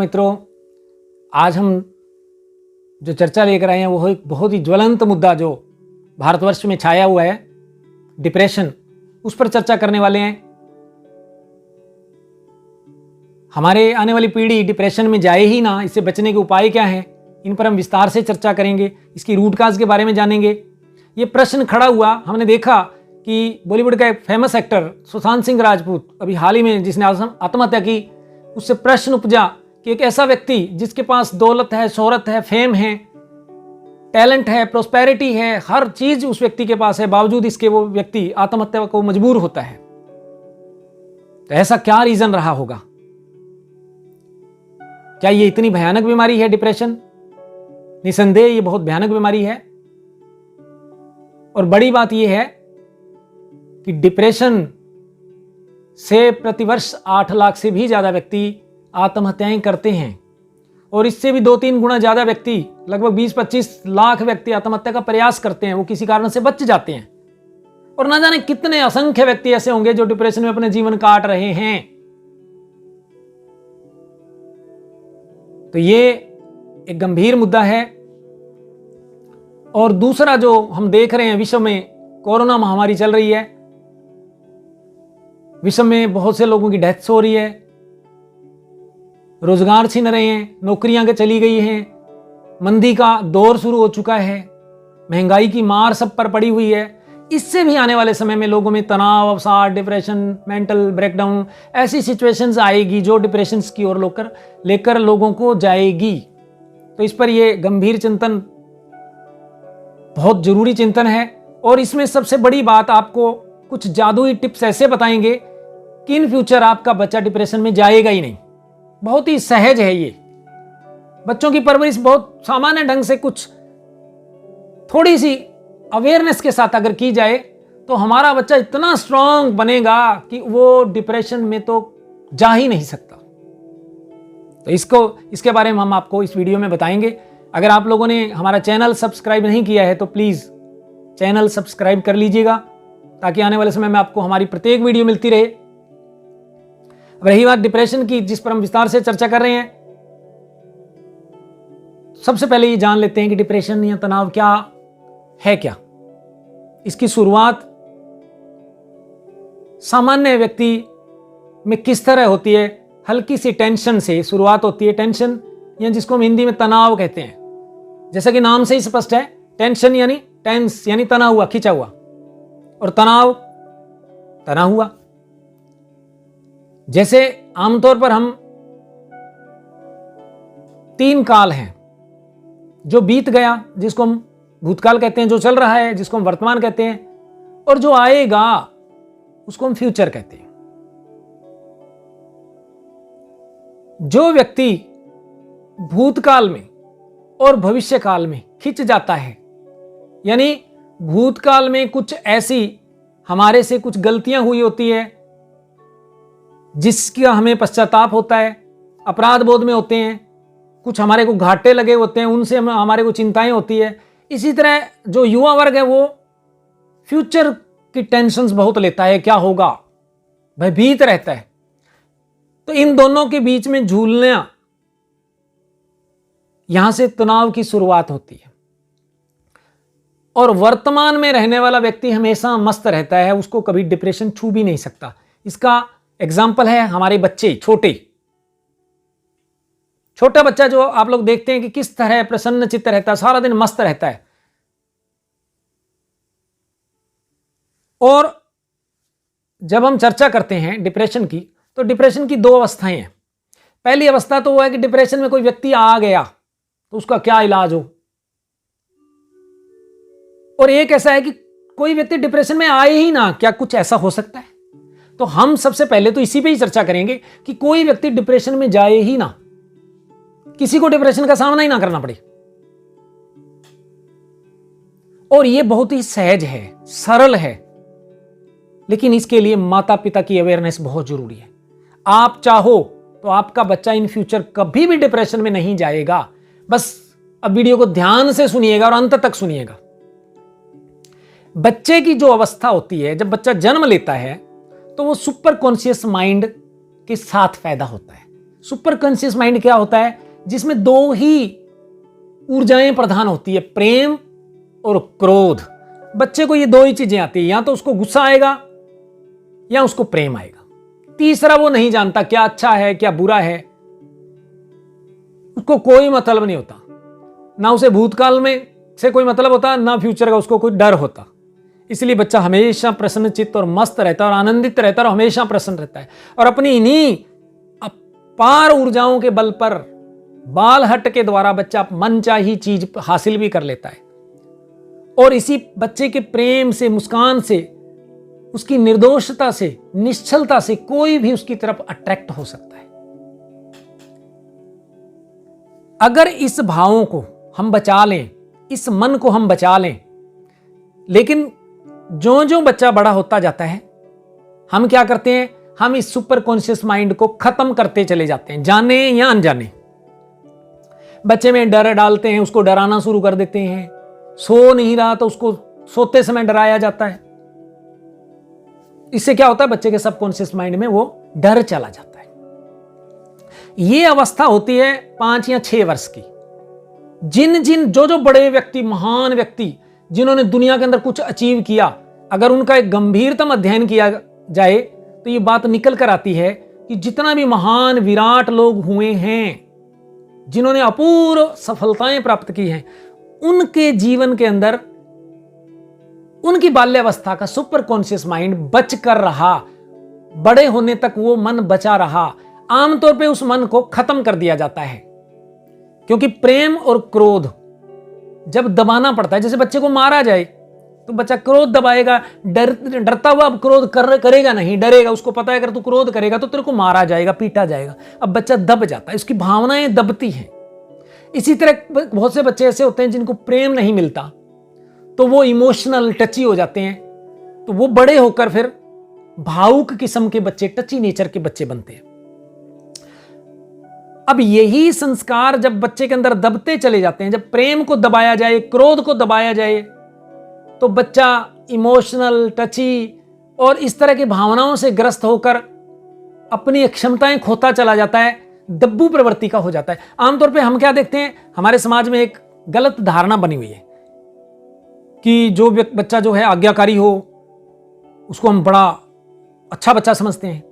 मित्रों, आज हम जो चर्चा लेकर आए हैं वो एक बहुत ही ज्वलंत मुद्दा जो भारतवर्ष में छाया हुआ है, डिप्रेशन, उस पर चर्चा करने वाले हैं। हमारे आने वाली पीढ़ी डिप्रेशन में जाए ही ना, इससे बचने के उपाय क्या हैं, इन पर हम विस्तार से चर्चा करेंगे। इसकी रूट काज के बारे में जानेंगे। ये प्रश्न खड़ा हुआ, हमने देखा कि बॉलीवुड का एक फेमस एक्टर सुशांत सिंह राजपूत अभी हाल ही में जिसने आत्महत्या की, उससे प्रश्न उपजा कि एक ऐसा व्यक्ति जिसके पास दौलत है, शोहरत है, फेम है, टैलेंट है, प्रोस्पेरिटी है, हर चीज उस व्यक्ति के पास है, बावजूद इसके वो व्यक्ति आत्महत्या को मजबूर होता है। तो ऐसा क्या रीजन रहा होगा? क्या ये इतनी भयानक बीमारी है डिप्रेशन? निसंदेह ये बहुत भयानक बीमारी है। और बड़ी बात यह है कि डिप्रेशन से प्रतिवर्ष 8 लाख से भी ज्यादा व्यक्ति आत्महत्याएं करते हैं, और इससे भी 2-3 गुना ज्यादा व्यक्ति, लगभग 20-25 लाख व्यक्ति आत्महत्या का प्रयास करते हैं, वो किसी कारण से बच जाते हैं। और ना जाने कितने असंख्य व्यक्ति ऐसे होंगे जो डिप्रेशन में अपने जीवन काट रहे हैं। तो ये एक गंभीर मुद्दा है। और दूसरा जो हम देख रहे हैं, विश्व में कोरोना महामारी चल रही है, विश्व में बहुत से लोगों की डेथ्स हो रही है, रोजगार छीन रहे हैं, नौकरियां के चली गई हैं, मंदी का दौर शुरू हो चुका है, महंगाई की मार सब पर पड़ी हुई है। इससे भी आने वाले समय में लोगों में तनाव, अवसाद, डिप्रेशन, मेंटल ब्रेकडाउन, ऐसी सिचुएशंस आएगी जो डिप्रेशन की ओर लेकर लोगों को जाएगी। तो इस पर यह गंभीर चिंतन, बहुत जरूरी चिंतन है। और इसमें सबसे बड़ी बात, आपको कुछ जादुई टिप्स ऐसे बताएंगे कि इन फ्यूचर आपका बच्चा डिप्रेशन में जाएगा ही नहीं। बहुत ही सहज है ये। बच्चों की परवरिश बहुत सामान्य ढंग से, कुछ थोड़ी सी अवेयरनेस के साथ अगर की जाए तो हमारा बच्चा इतना स्ट्रांग बनेगा कि वो डिप्रेशन में तो जा ही नहीं सकता। तो इसके बारे में हम आपको इस वीडियो में बताएंगे। अगर आप लोगों ने हमारा चैनल सब्सक्राइब नहीं किया है तो प्लीज चैनल सब्सक्राइब कर लीजिएगा, ताकि आने वाले समय में आपको हमारी प्रत्येक वीडियो मिलती रहे। अब रही बात डिप्रेशन की, जिस पर हम विस्तार से चर्चा कर रहे हैं, सबसे पहले ये जान लेते हैं कि डिप्रेशन या तनाव क्या है। क्या इसकी शुरुआत सामान्य व्यक्ति में किस तरह होती है? हल्की सी टेंशन से शुरुआत होती है। टेंशन या जिसको हम हिंदी में तनाव कहते हैं, जैसा कि नाम से ही स्पष्ट है, टेंशन यानी टेंस यानी तना हुआ, खिंचा हुआ, और तनाव तना हुआ। जैसे आमतौर पर हम 3 काल हैं, जो बीत गया जिसको हम भूतकाल कहते हैं, जो चल रहा है जिसको हम वर्तमान कहते हैं, और जो आएगा उसको हम फ्यूचर कहते हैं। जो व्यक्ति भूतकाल में और भविष्य काल में खिंच जाता है, यानी भूतकाल में कुछ ऐसी हमारे से कुछ गलतियां हुई होती है जिसका हमें पश्चाताप होता है, अपराध बोध में होते हैं, कुछ हमारे को घाटे लगे होते हैं, उनसे हमारे को चिंताएं होती है। इसी तरह जो युवा वर्ग है वो फ्यूचर की टेंशन्स बहुत लेता है, क्या होगा, भयभीत रहता है। तो इन दोनों के बीच में झूलना, यहां से तनाव की शुरुआत होती है। और वर्तमान में रहने वाला व्यक्ति हमेशा मस्त रहता है, उसको कभी डिप्रेशन छू भी नहीं सकता। इसका एग्जाम्पल है हमारे बच्चे, छोटा बच्चा जो आप लोग देखते हैं कि किस तरह प्रसन्न चित्त रहता है, सारा दिन मस्त रहता है। और जब हम चर्चा करते हैं डिप्रेशन की, तो डिप्रेशन की 2 अवस्थाएं हैं। पहली अवस्था तो वो है कि डिप्रेशन में कोई व्यक्ति आ गया तो उसका क्या इलाज हो, और एक ऐसा है कि कोई व्यक्ति डिप्रेशन में आए ही ना, क्या कुछ ऐसा हो सकता है? तो हम सबसे पहले तो इसी पे ही चर्चा करेंगे कि कोई व्यक्ति डिप्रेशन में जाए ही ना, किसी को डिप्रेशन का सामना ही ना करना पड़े। और यह बहुत ही सहज है, सरल है, लेकिन इसके लिए माता पिता की अवेयरनेस बहुत जरूरी है। आप चाहो तो आपका बच्चा इन फ्यूचर कभी भी डिप्रेशन में नहीं जाएगा। बस अब वीडियो को ध्यान से सुनिएगा और अंत तक सुनिएगा। बच्चे की जो अवस्था होती है, जब बच्चा जन्म लेता है तो वो सुपर कॉन्शियस माइंड के साथ पैदा होता है। सुपर कॉन्शियस माइंड क्या होता है? जिसमें दो ही ऊर्जाएं प्रधान होती है, प्रेम और क्रोध। बच्चे को ये दो ही चीजें आती है, या तो उसको गुस्सा आएगा या उसको प्रेम आएगा। तीसरा वो नहीं जानता क्या अच्छा है क्या बुरा है, उसको कोई मतलब नहीं होता। ना उसे भूतकाल में से कोई मतलब होता, ना फ्यूचर का उसको कोई डर होता। इसलिए बच्चा हमेशा प्रसन्नचित्त और मस्त रहता है और आनंदित रहता है और हमेशा प्रसन्न रहता है, और अपनी इन्हीं अपार ऊर्जाओं के बल पर बाल हट के द्वारा बच्चा मनचाही चीज हासिल भी कर लेता है। और इसी बच्चे के प्रेम से, मुस्कान से, उसकी निर्दोषता से, निश्चलता से कोई भी उसकी तरफ अट्रैक्ट हो सकता है। अगर इस भावों को हम बचा लें, इस मन को हम बचा लें, लेकिन जो जो बच्चा बड़ा होता जाता है हम क्या करते हैं? हम इस सुपर कॉन्शियस माइंड को खत्म करते चले जाते हैं, जाने या अनजाने। बच्चे में डर डालते हैं, उसको डराना शुरू कर देते हैं। सो नहीं रहा तो उसको सोते समय डराया जाता है। इससे क्या होता है? बच्चे के सबकॉन्शियस माइंड में वो डर चला जाता है। ये अवस्था होती है 5 या 6 वर्ष की। जो बड़े व्यक्ति, महान व्यक्ति, जिन्होंने दुनिया के अंदर कुछ अचीव किया, अगर उनका एक गंभीरतम अध्ययन किया जाए तो ये बात निकल कर आती है कि जितना भी महान विराट लोग हुए हैं, जिन्होंने अपूर्व सफलताएं प्राप्त की हैं, उनके जीवन के अंदर उनकी बाल्यावस्था का सुपर कॉन्शियस माइंड बच कर रहा, बड़े होने तक वो मन बचा रहा। आमतौर पे उस मन को खत्म कर दिया जाता है, क्योंकि प्रेम और क्रोध जब दबाना पड़ता है, जैसे बच्चे को मारा जाए तो बच्चा क्रोध दबाएगा, डरता हुआ अब क्रोध करेगा नहीं, डरेगा। उसको पता है अगर तू क्रोध करेगा तो तेरे को मारा जाएगा, पीटा जाएगा। अब बच्चा दब जाता है, उसकी भावनाएं दबती हैं। इसी तरह बहुत से बच्चे ऐसे होते हैं जिनको प्रेम नहीं मिलता, तो वो इमोशनल टची हो जाते हैं, तो वो बड़े होकर फिर भावुक किस्म के बच्चे, टची नेचर के बच्चे बनते हैं। अब यही संस्कार जब बच्चे के अंदर दबते चले जाते हैं, जब प्रेम को दबाया जाए, क्रोध को दबाया जाए, तो बच्चा इमोशनल, टची और इस तरह की भावनाओं से ग्रस्त होकर अपनी क्षमताएं खोता चला जाता है, दब्बू प्रवृत्ति का हो जाता है। आमतौर पे हम क्या देखते हैं, हमारे समाज में एक गलत धारणा बनी हुई है कि जो बच्चा जो है आज्ञाकारी हो उसको हम बड़ा अच्छा बच्चा समझते हैं,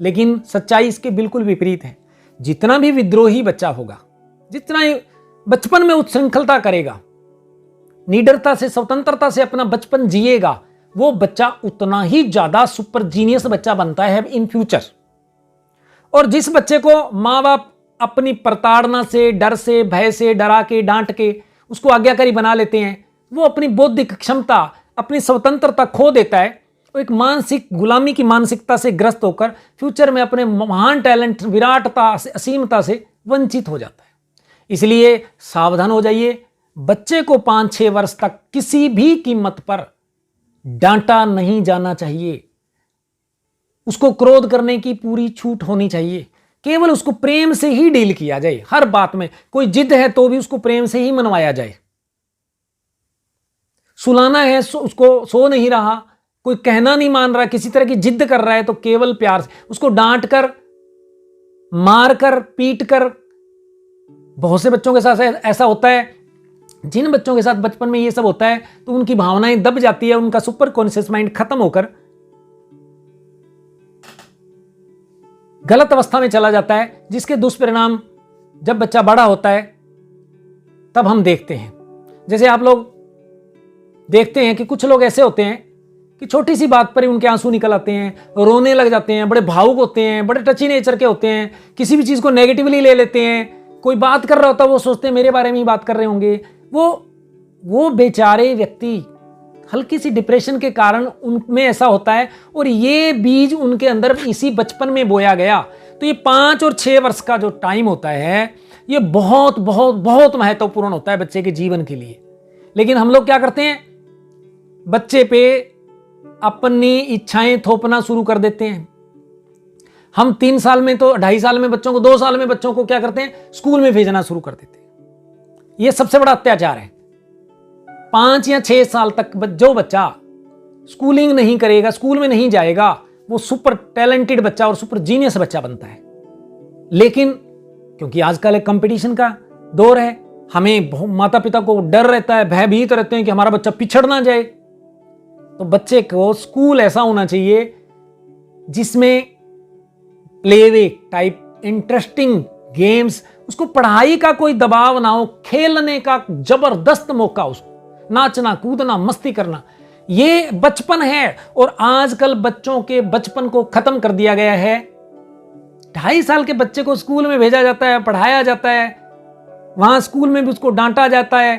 लेकिन सच्चाई इसके बिल्कुल विपरीत है। जितना भी विद्रोही बच्चा होगा, जितना बचपन में उच्छृंखलता करेगा, निडरता से, स्वतंत्रता से अपना बचपन जिएगा, वो बच्चा उतना ही ज्यादा सुपर जीनियस बच्चा बनता है इन फ्यूचर। और जिस बच्चे को माँ बाप अपनी प्रताड़ना से, डर से, भय से, डरा के, डांट के उसको आज्ञाकारी बना लेते हैं, वो अपनी बौद्धिक क्षमता, अपनी स्वतंत्रता खो देता है। वो एक मानसिक गुलामी की मानसिकता से ग्रस्त होकर फ्यूचर में अपने महान टैलेंट, विराटता से, असीमता से वंचित हो जाता है। इसलिए सावधान हो जाइए, बच्चे को 5-6 वर्ष तक किसी भी कीमत पर डांटा नहीं जाना चाहिए। उसको क्रोध करने की पूरी छूट होनी चाहिए। केवल उसको प्रेम से ही डील किया जाए। हर बात में कोई जिद है तो भी उसको प्रेम से ही मनवाया जाए। सुलाना है, उसको सो नहीं रहा, कोई कहना नहीं मान रहा, किसी तरह की जिद कर रहा है, तो केवल प्यार से उसको डांट कर, मार कर, पीट कर। बहुत से बच्चों के साथ ऐसा होता है, जिन बच्चों के साथ बचपन में ये सब होता है तो उनकी भावनाएं दब जाती है, उनका सुपर कॉन्शियस माइंड खत्म होकर गलत अवस्था में चला जाता है, जिसके दुष्परिणाम जब बच्चा बड़ा होता है तब हम देखते हैं। जैसे आप लोग देखते हैं कि कुछ लोग ऐसे होते हैं कि छोटी सी बात पर ही उनके आंसू निकल आते हैं, रोने लग जाते हैं, बड़े भावुक होते हैं, बड़े टची नेचर के होते हैं, किसी भी चीज को नेगेटिवली ले लेते हैं। कोई बात कर रहा होता है वो सोचते हैं मेरे बारे में ही बात कर रहे होंगे। वो बेचारे व्यक्ति हल्की सी डिप्रेशन के कारण उनमें ऐसा होता है, और ये बीज उनके अंदर इसी बचपन में बोया गया। तो ये 5 और 6 वर्ष का जो टाइम होता है, ये बहुत बहुत बहुत महत्वपूर्ण होता है बच्चे के जीवन के लिए। लेकिन हम लोग क्या करते हैं, बच्चे पे अपनी इच्छाएं थोपना शुरू कर देते हैं। हम 3 साल में तो 2.5 साल में बच्चों को, 2 साल में बच्चों को क्या करते हैं, स्कूल में भेजना शुरू कर देते हैं। यह सबसे बड़ा अत्याचार है। 5 या 6 साल तक जो बच्चा स्कूलिंग नहीं करेगा, स्कूल में नहीं जाएगा, वो सुपर टैलेंटेड बच्चा और सुपर जीनियस बच्चा बनता है। लेकिन क्योंकि आजकल एक कंपटीशन का दौर है, हमें माता पिता को डर रहता है, भयभीत रहते हैं कि हमारा बच्चा पिछड़ ना जाए। तो बच्चे को स्कूल ऐसा होना चाहिए जिसमें प्लेवे टाइप इंटरेस्टिंग गेम्स, उसको पढ़ाई का कोई दबाव ना हो, खेलने का जबरदस्त मौका, उसको नाचना कूदना मस्ती करना, ये बचपन है। और आजकल बच्चों के बचपन को खत्म कर दिया गया है। 2.5 साल के बच्चे को स्कूल में भेजा जाता है, पढ़ाया जाता है, वहां स्कूल में भी उसको डांटा जाता है,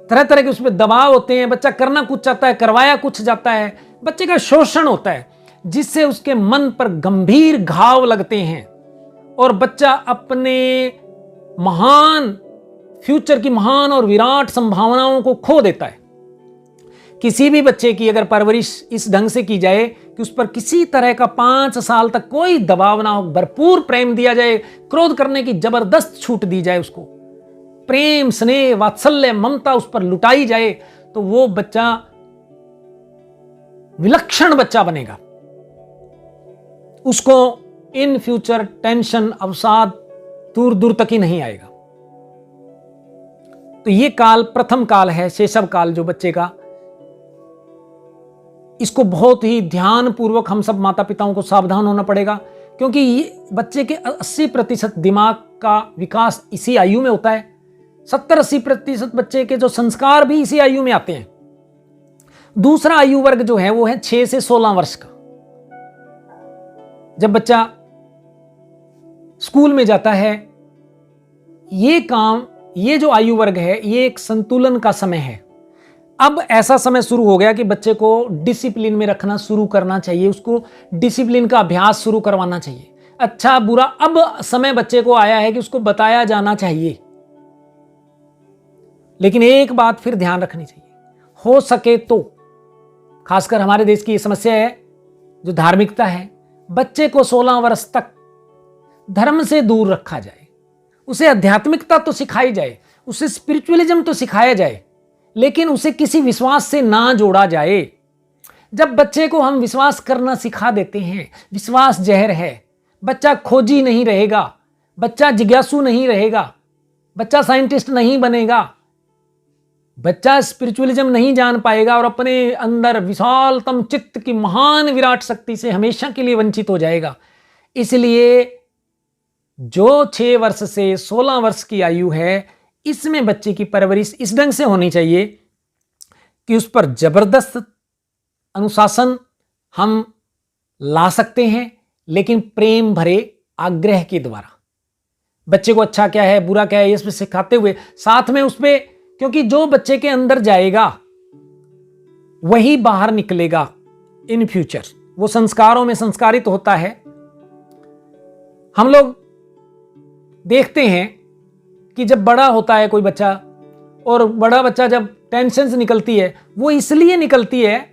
तरह तरह के उस पर दबाव होते हैं, बच्चा करना कुछ चाहता है, करवाया कुछ जाता है, बच्चे का शोषण होता है, जिससे उसके मन पर गंभीर घाव लगते हैं और बच्चा अपने महान फ्यूचर की महान और विराट संभावनाओं को खो देता है। किसी भी बच्चे की अगर परवरिश इस ढंग से की जाए कि उस पर किसी तरह का 5 साल तक कोई दबाव ना हो, भरपूर प्रेम दिया जाए, क्रोध करने की जबरदस्त छूट दी जाए, उसको प्रेम स्नेह वात्सल्य ममता उस पर लुटाई जाए, तो वो बच्चा विलक्षण बच्चा बनेगा। उसको इन फ्यूचर टेंशन अवसाद दूर दूर तक ही नहीं आएगा। तो ये काल प्रथम काल है, शैशव काल जो बच्चे का, इसको बहुत ही ध्यान पूर्वक हम सब माता पिताओं को सावधान होना पड़ेगा, क्योंकि ये बच्चे के 80% दिमाग का विकास इसी आयु में होता है। 70-80% बच्चे के जो संस्कार भी इसी आयु में आते हैं। दूसरा आयु वर्ग जो है वो है 6 से 16 वर्ष का। जब बच्चा स्कूल में जाता है, ये जो आयु वर्ग है ये एक संतुलन का समय है। अब ऐसा समय शुरू हो गया कि बच्चे को डिसिप्लिन में रखना शुरू करना चाहिए, उसको डिसिप्लिन का अभ्यास शुरू करवाना चाहिए। अच्छा बुरा अब समय बच्चे को आया है कि उसको बताया जाना चाहिए। लेकिन एक बात फिर ध्यान रखनी चाहिए, हो सके तो, खासकर हमारे देश की ये समस्या है जो धार्मिकता है, बच्चे को 16 वर्ष तक धर्म से दूर रखा जाए, उसे आध्यात्मिकता तो सिखाई जाए, उसे स्पिरिचुअलिज्म तो सिखाया जाए, लेकिन उसे किसी विश्वास से ना जोड़ा जाए। जब बच्चे को हम विश्वास करना सिखा देते हैं, विश्वास जहर है, बच्चा खोजी नहीं रहेगा, बच्चा जिज्ञासु नहीं रहेगा, बच्चा साइंटिस्ट नहीं बनेगा, बच्चा स्पिरिचुअलिज्म नहीं जान पाएगा और अपने अंदर विशालतम चित्त की महान विराट शक्ति से हमेशा के लिए वंचित हो जाएगा। इसलिए जो 6 वर्ष से 16 वर्ष की आयु है, इसमें बच्चे की परवरिश इस ढंग से होनी चाहिए कि उस पर जबरदस्त अनुशासन हम ला सकते हैं, लेकिन प्रेम भरे आग्रह के द्वारा। बच्चे को अच्छा क्या है बुरा क्या है ये सब सिखाते हुए, साथ में उस पे, क्योंकि जो बच्चे के अंदर जाएगा वही बाहर निकलेगा इन फ्यूचर, वो संस्कारों में संस्कारित होता है। हम लोग देखते हैं कि जब बड़ा होता है कोई बच्चा, और बड़ा बच्चा जब टेंशन से निकलती है, वो इसलिए निकलती है,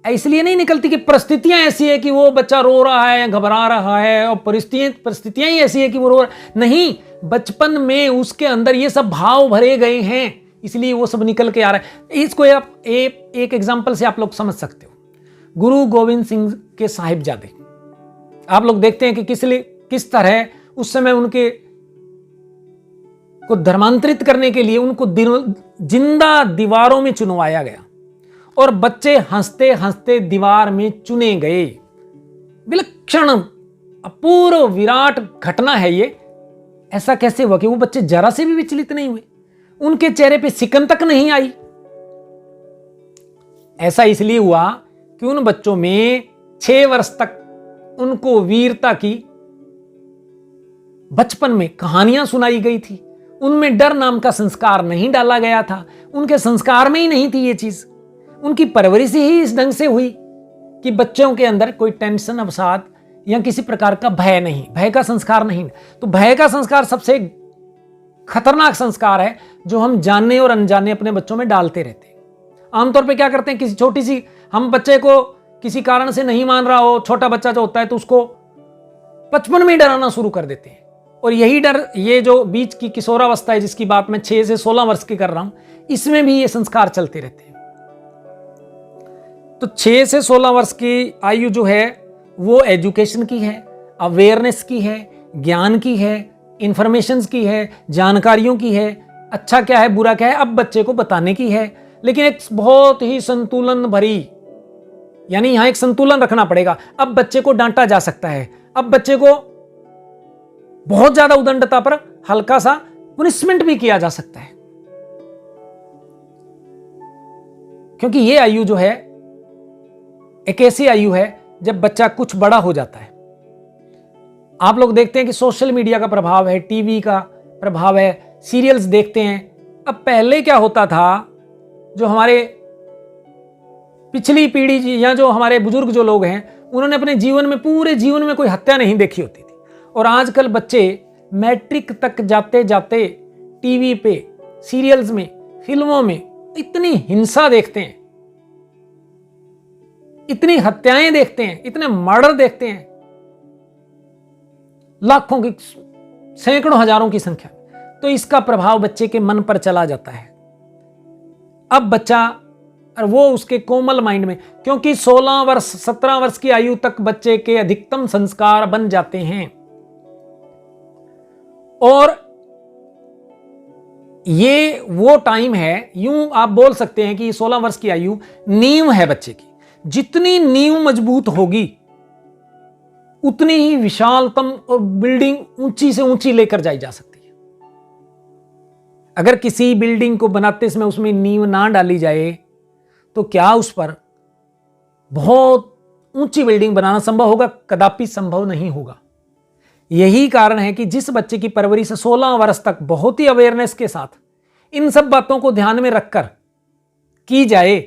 इसलिए नहीं निकलती कि परिस्थितियां ऐसी है कि वो बच्चा रो रहा है, घबरा रहा है, और परिस्थितियां ही ऐसी है कि वो रो रहा नहीं, बचपन में उसके अंदर ये सब भाव भरे गए हैं, इसलिए वो सब निकल के आ रहा है। इसको आप एक एग्जाम्पल से आप लोग समझ सकते हो। गुरु गोविंद सिंह के साहिबजादे, आप लोग देखते हैं कि किस तरह उस समय उनके को धर्मांतरित करने के लिए उनको जिंदा दीवारों में चुनवाया गया, और बच्चे हंसते हंसते दीवार में चुने गए। विलक्षण अपूर्व विराट घटना है ये। ऐसा कैसे हुआ कि वो बच्चे जरा से भी विचलित नहीं हुए, उनके चेहरे पे सिकन तक नहीं आई? ऐसा इसलिए हुआ कि उन बच्चों में 6 वर्ष तक उनको वीरता की बचपन में कहानियां सुनाई गई थी, उनमें डर नाम का संस्कार नहीं डाला गया था, उनके संस्कार में ही नहीं थी ये चीज। उनकी परवरिश ही इस ढंग से हुई कि बच्चों के अंदर कोई टेंशन अवसाद या किसी प्रकार का भय नहीं, भय का संस्कार नहीं। तो भय का संस्कार सबसे खतरनाक संस्कार है जो हम जाने और अनजाने अपने बच्चों में डालते रहते हैं। आमतौर पे क्या करते हैं, किसी छोटी सी, हम बच्चे को किसी कारण से नहीं मान रहा हो, छोटा बच्चा जो होता है, तो उसको बचपन में ही डराना शुरू कर देते हैं। और यही डर, ये जो बीच की किशोरावस्था है जिसकी बात मैं 6 से 16 वर्ष की कर रहा हूं, इसमें भी ये संस्कार चलते रहते हैं। तो 6 से 16 वर्ष की आयु जो है वो एजुकेशन की है। अवेयरनेस की है, ज्ञान की है, इंफॉर्मेशंस की है, जानकारियों की है, अच्छा क्या है बुरा क्या है अब बच्चे को बताने की है। लेकिन एक बहुत ही संतुलन भरी, यानी यहां एक संतुलन रखना पड़ेगा। अब बच्चे को डांटा जा सकता है, अब बच्चे को बहुत ज्यादा उदंडता पर हल्का सा पुनिशमेंट भी किया जा सकता है, क्योंकि ये आयु जो है एक ऐसी आयु है जब बच्चा कुछ बड़ा हो जाता है। आप लोग देखते हैं कि सोशल मीडिया का प्रभाव है, टीवी का प्रभाव है, सीरियल्स देखते हैं। अब पहले क्या होता था, जो हमारे पिछली पीढ़ी या जो हमारे बुजुर्ग जो लोग हैं, उन्होंने अपने जीवन में, पूरे जीवन में कोई हत्या नहीं देखी होती थी। और आजकल बच्चे मैट्रिक तक जाते जाते टीवी पे, सीरियल्स में, फिल्मों में इतनी हिंसा देखते हैं, इतनी हत्याएं देखते हैं, इतने मर्डर देखते हैं, लाखों की, सैकड़ों हजारों की संख्या। तो इसका प्रभाव बच्चे के मन पर चला जाता है। अब बच्चा, और वो उसके कोमल माइंड में, क्योंकि 16 वर्ष 17 वर्ष की आयु तक बच्चे के अधिकतम संस्कार बन जाते हैं। और ये वो टाइम है, यूं आप बोल सकते हैं कि 16 वर्ष की आयु नींव है बच्चे की। जितनी नींव मजबूत होगी उतनी ही विशालतम और बिल्डिंग ऊंची से ऊंची लेकर जाई जा सकती है। अगर किसी बिल्डिंग को बनाते समय उसमें नींव ना डाली जाए तो क्या उस पर बहुत ऊंची बिल्डिंग बनाना संभव होगा? कदापि संभव नहीं होगा। यही कारण है कि जिस बच्चे की परवरिश 16 वर्ष तक बहुत ही अवेयरनेस के साथ इन सब बातों को ध्यान में रखकर की जाए,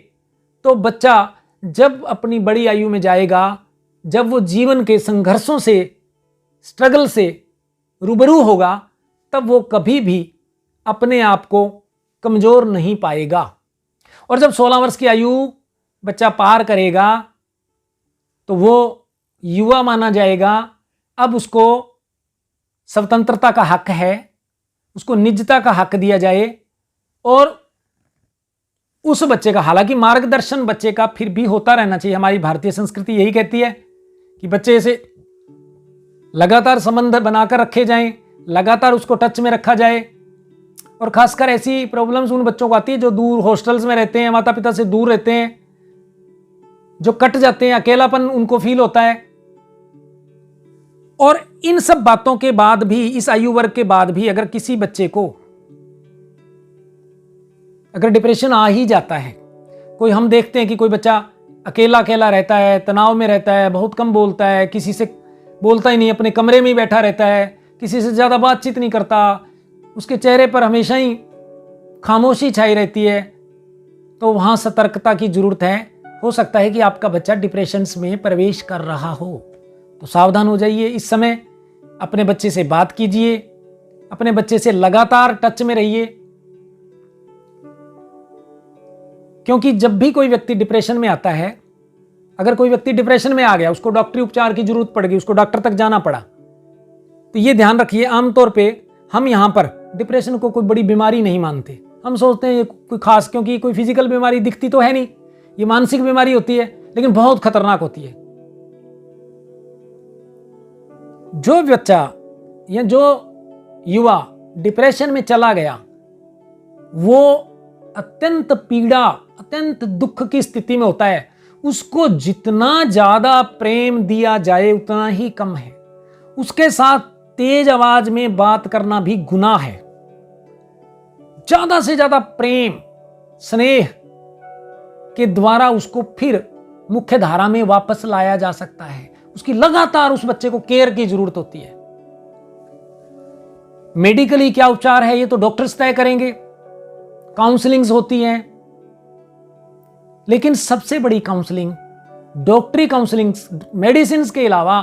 तो बच्चा जब अपनी बड़ी आयु में जाएगा, जब वो जीवन के संघर्षों से, स्ट्रगल से रूबरू होगा, तब वो कभी भी अपने आप को कमजोर नहीं पाएगा। और जब 16 वर्ष की आयु बच्चा पार करेगा तो वो युवा माना जाएगा। अब उसको स्वतंत्रता का हक है, उसको निजता का हक दिया जाए। और उस बच्चे का, हालांकि मार्गदर्शन बच्चे का फिर भी होता रहना चाहिए। हमारी भारतीय संस्कृति यही कहती है कि बच्चे से लगातार संबंध बनाकर रखे जाएं, लगातार उसको टच में रखा जाए। और खासकर ऐसी प्रॉब्लम्स उन बच्चों को आती है जो दूर हॉस्टल्स में रहते हैं, माता पिता से दूर रहते हैं, जो कट जाते हैं, अकेलापन उनको फील होता है। और इन सब बातों के बाद भी, इस आयु वर्ग के बाद भी, अगर किसी बच्चे को अगर डिप्रेशन आ ही जाता है, कोई, हम देखते हैं कि कोई बच्चा अकेला अकेला रहता है, तनाव में रहता है, बहुत कम बोलता है, किसी से बोलता ही नहीं, अपने कमरे में ही बैठा रहता है, किसी से ज़्यादा बातचीत नहीं करता, उसके चेहरे पर हमेशा ही खामोशी छाई रहती है, तो वहाँ सतर्कता की जरूरत है। हो सकता है कि आपका बच्चा डिप्रेशंस में प्रवेश कर रहा हो, तो सावधान हो जाइए। इस समय अपने बच्चे से बात कीजिए, अपने बच्चे से लगातार टच में रहिए, क्योंकि जब भी कोई व्यक्ति डिप्रेशन में आता है, अगर कोई व्यक्ति डिप्रेशन में आ गया, उसको डॉक्टरी उपचार की जरूरत पड़ गई, उसको डॉक्टर तक जाना पड़ा, तो ये ध्यान रखिए, आमतौर पे हम यहाँ पर डिप्रेशन को कोई बड़ी बीमारी नहीं मानते। हम सोचते हैं ये कोई खास, क्योंकि कोई फिजिकल बीमारी दिखती तो है नहीं, ये मानसिक बीमारी होती है, लेकिन बहुत खतरनाक होती है। जो बच्चा या जो युवा डिप्रेशन में चला गया, वो अत्यंत पीड़ा, अत्यंत दुख की स्थिति में होता है। उसको जितना ज्यादा प्रेम दिया जाए उतना ही कम है। उसके साथ तेज आवाज में बात करना भी गुनाह है। ज्यादा से ज्यादा प्रेम, स्नेह के द्वारा उसको फिर मुख्य धारा में वापस लाया जा सकता है। उसकी लगातार उस बच्चे को केयर की जरूरत होती है। मेडिकली क्या उपचार है ये तो डॉक्टर्स तय करेंगे, काउंसलिंग्स होती हैं, लेकिन सबसे बड़ी काउंसलिंग, डॉक्टरी काउंसलिंग, मेडिसिन के अलावा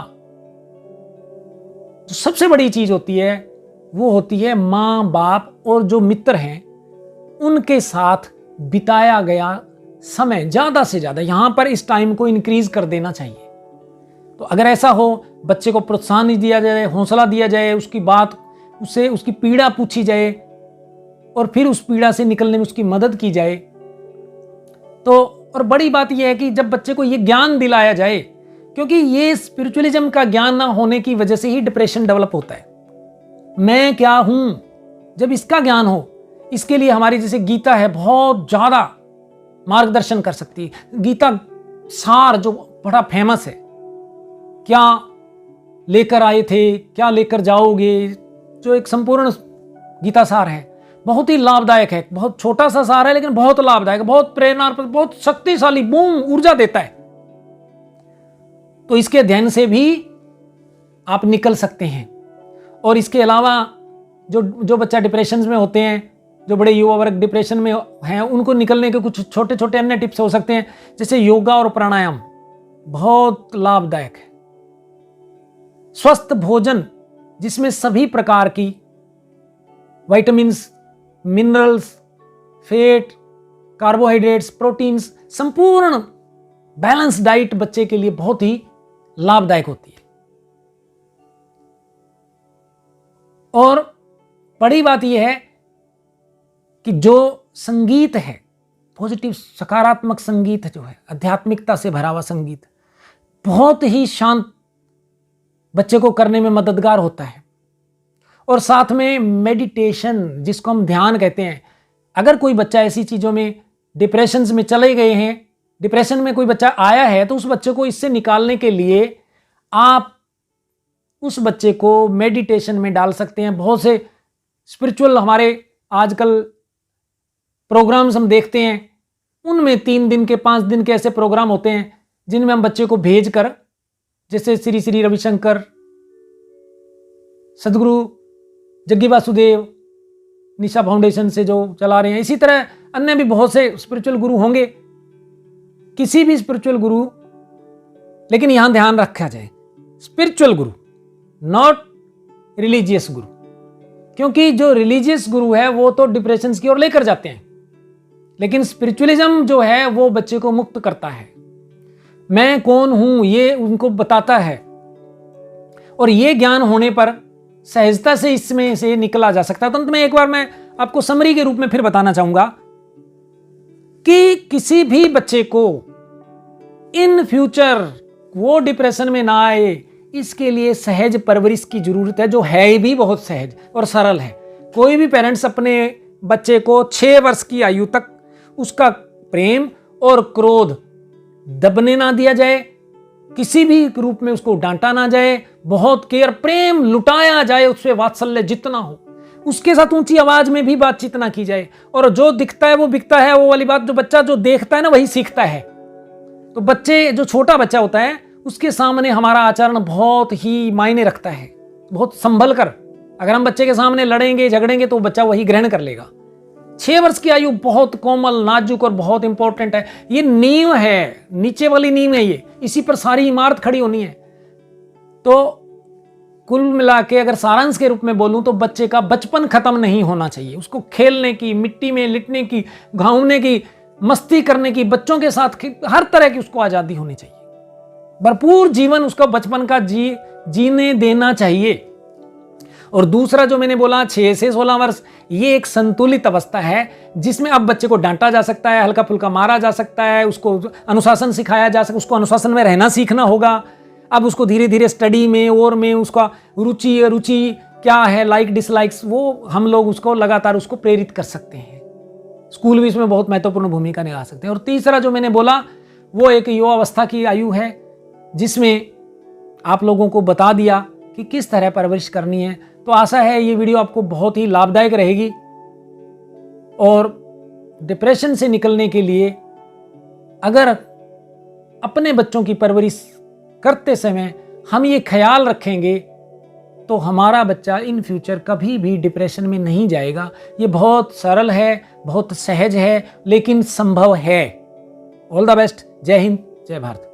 जो सबसे बड़ी चीज होती है वो होती है मां बाप और जो मित्र हैं उनके साथ बिताया गया समय। ज्यादा से ज्यादा यहां पर इस टाइम को इंक्रीज कर देना चाहिए। तो अगर ऐसा हो, बच्चे को प्रोत्साहन दिया जाए, हौसला दिया जाए, उसकी बात, उससे उसकी पीड़ा पूछी जाए और फिर उस पीड़ा से निकलने में उसकी मदद की जाए। तो और बड़ी बात यह है कि जब बच्चे को यह ज्ञान दिलाया जाए क्योंकि ये स्पिरिचुअलिज्म का ज्ञान ना होने की वजह से ही डिप्रेशन डेवलप होता है। मैं क्या हूं, जब इसका ज्ञान हो, इसके लिए हमारी जैसे गीता है बहुत ज्यादा मार्गदर्शन कर सकती है। गीता सार जो बड़ा फेमस है, क्या लेकर आए थे, क्या लेकर जाओगे, जो एक संपूर्ण गीता सार है, बहुत ही लाभदायक है। बहुत छोटा सा सार है लेकिन बहुत लाभदायक, बहुत प्रेरणा, बहुत शक्तिशाली, बूम ऊर्जा देता है। तो इसके अध्ययन से भी आप निकल सकते हैं। और इसके अलावा जो बच्चा डिप्रेशन में होते हैं, जो बड़े युवा वर्ग डिप्रेशन में हैं, उनको निकलने के कुछ छोटे छोटे अन्य टिप्स हो सकते हैं, जैसे योगा और प्राणायाम बहुत लाभदायक है। स्वस्थ भोजन जिसमें सभी प्रकार की vitamins, minerals, fat, carbohydrates, proteins, संपूर्ण बैलेंस डाइट बच्चे के लिए बहुत ही लाभदायक होती है। और बड़ी बात यह है कि जो संगीत है, पॉजिटिव सकारात्मक संगीत जो है, आध्यात्मिकता से भरा हुआ संगीत, बहुत ही शांत बच्चे को करने में मददगार होता है। और साथ में मेडिटेशन, जिसको हम ध्यान कहते हैं, अगर कोई बच्चा ऐसी चीज़ों में डिप्रेशन में चले गए हैं, डिप्रेशन में कोई बच्चा आया है, तो उस बच्चे को इससे निकालने के लिए आप उस बच्चे को मेडिटेशन में डाल सकते हैं। बहुत से स्पिरिचुअल हमारे आजकल प्रोग्राम्स हम देखते हैं, उनमें 3 दिन के 5 दिन के ऐसे प्रोग्राम होते हैं जिनमें हम बच्चे को भेज कर, जैसे श्री श्री रविशंकर, सदगुरु जग्गी वासुदेव, निशा फाउंडेशन से जो चला रहे हैं, इसी तरह अन्य भी बहुत से स्पिरिचुअल गुरु होंगे, किसी भी स्पिरिचुअल गुरु। लेकिन यहां ध्यान रखा जाए, स्पिरिचुअल गुरु, नॉट रिलीजियस गुरु, क्योंकि जो रिलीजियस गुरु है वो तो डिप्रेशन की ओर लेकर जाते हैं, लेकिन स्पिरिचुअलिज्म जो है वो बच्चे को मुक्त करता है। मैं कौन हूं ये उनको बताता है, और ये ज्ञान होने पर सहजता से इसमें से निकला जा सकता है। तो अंत में एक बार मैं आपको समरी के रूप में फिर बताना चाहूंगा कि किसी भी बच्चे को इन फ्यूचर वो डिप्रेशन में ना आए, इसके लिए सहज परवरिश की जरूरत है, जो है भी बहुत सहज और सरल है। कोई भी पेरेंट्स अपने बच्चे को 6 वर्ष की आयु तक उसका प्रेम और क्रोध दबने ना दिया जाए, किसी भी रूप में उसको डांटा ना जाए, बहुत केयर प्रेम लुटाया जाए, उससे वात्सल्य जितना हो, उसके साथ ऊंची आवाज में भी बातचीत ना की जाए। और जो दिखता है वो बिकता है, वो वाली बात, जो बच्चा जो देखता है ना वही सीखता है। तो बच्चे, जो छोटा बच्चा होता है, उसके सामने हमारा आचरण बहुत ही मायने रखता है। बहुत संभल कर अगर हम बच्चे के सामने लड़ेंगे झगड़ेंगे तो बच्चा वही ग्रहण कर लेगा। 6 वर्ष की आयु बहुत कोमल, नाजुक और बहुत इंपॉर्टेंट है। ये नींव है, नीचे वाली नींव है ये, इसी पर सारी इमारत खड़ी होनी है। तो कुल मिला के अगर सारांश के रूप में बोलूं तो बच्चे का बचपन खत्म नहीं होना चाहिए। उसको खेलने की, मिट्टी में लिटने की, घूमने की, मस्ती करने की, बच्चों के साथ हर तरह की उसको आजादी होनी चाहिए। भरपूर जीवन उसका बचपन का जीने देना चाहिए। और दूसरा जो मैंने बोला 6 से 16 वर्ष, ये एक संतुलित अवस्था है जिसमें अब बच्चे को डांटा जा सकता है, हल्का फुल्का मारा जा सकता है, उसको अनुशासन सिखाया जा सकता है, उसको अनुशासन में रहना सीखना होगा। अब उसको धीरे धीरे स्टडी में और में उसका रुचि क्या है, लाइक डिसलाइक्स, वो हम लोग उसको लगातार उसको प्रेरित कर सकते हैं। स्कूल भी इसमें बहुत महत्वपूर्ण भूमिका निभा सकते हैं। और तीसरा जो मैंने बोला वो एक युवावस्था की आयु है, जिसमें आप लोगों को बता दिया कि किस तरह परवरिश करनी है। तो आशा है ये वीडियो आपको बहुत ही लाभदायक रहेगी। और डिप्रेशन से निकलने के लिए अगर अपने बच्चों की परवरिश करते समय हम ये ख्याल रखेंगे तो हमारा बच्चा इन फ्यूचर कभी भी डिप्रेशन में नहीं जाएगा। ये बहुत सरल है, बहुत सहज है, लेकिन संभव है। All the best. जय हिंद, जय भारत।